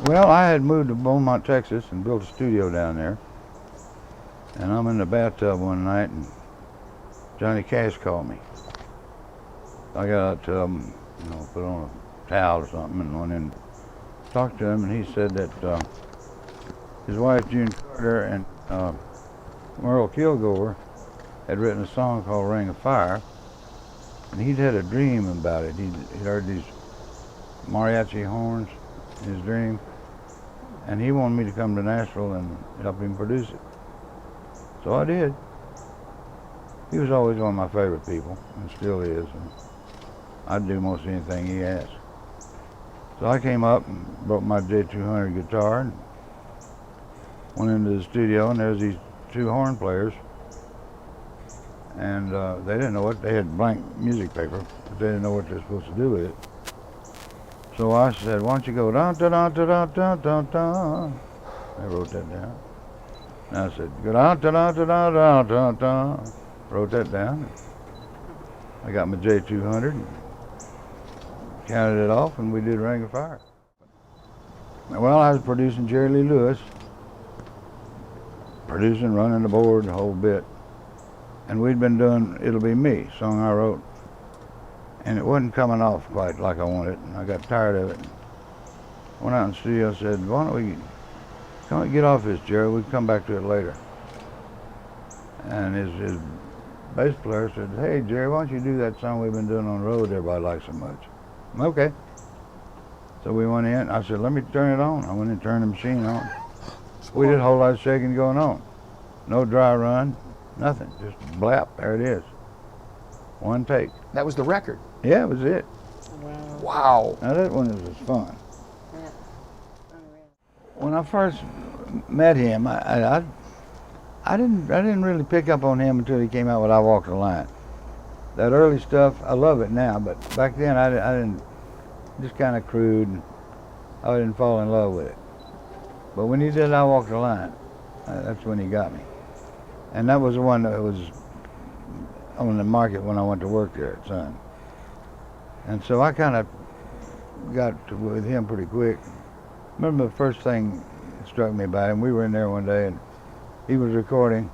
Well, I had moved to Beaumont, Texas, and built a studio down there. And I'm in the bathtub one night, and Johnny Cash called me. I got out to put on a towel or something, and went in, talked to him, and he said that his wife June Carter and Merle Kilgore had written a song called "Ring of Fire," and he'd had a dream about it. He'd heard these mariachi horns in his dream, and he wanted me to come to Nashville and help him produce it. So I did. He was always one of my favorite people, and still is. And I'd do most anything he asked. So I came up and brought my J200 guitar and went into the studio, and there's these two horn players, and they didn't know what, they had blank music paper, but they didn't know what they're supposed to do with it. So I said, why don't you go dun dun dun dun dun dun dun. I wrote that down. And I said, go dun dun dun dun dun dun dun. Wrote that down. I got my J200 and counted it off, and we did Ring of Fire. Well, I was producing Jerry Lee Lewis, producing, running the board, the whole bit. And we'd been doing It'll Be Me, song I wrote. And it wasn't coming off quite like I wanted, and I got tired of it. Went out in the studio and said, why don't we get off this, Jerry? We can come back to it later. And his bass player said, hey, Jerry, why don't you do that song we've been doing on the road everybody likes so much? Okay. So we went in. I said, let me turn it on. I went in and turned the machine on. We did a whole lot of shaking going on. No dry run, nothing. Just blap, there it is. One take. That was the record? Yeah, it was it. Wow. Now that one was fun. When I first met him, I didn't really pick up on him until he came out with I Walk the Line. That early stuff, I love it now, but back then I didn't, just kind of crude, and I didn't fall in love with it. But when he did I Walk the Line, that's when he got me. And that was the one that was on the market when I went to work there at Sun. And so I kind of got with him pretty quick. Remember the first thing that struck me about him, we were in there one day and he was recording,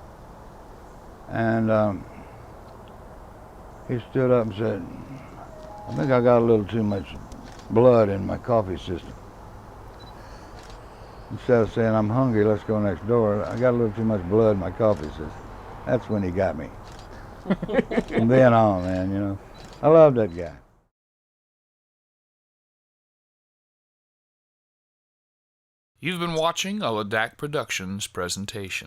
and he stood up and said, I think I got a little too much blood in my coffee system. Instead of saying, I'm hungry, let's go next door, I got a little too much blood in my coffee system. That's when he got me. From then on, man, you know. I love that guy. You've been watching a Ladak Productions presentation.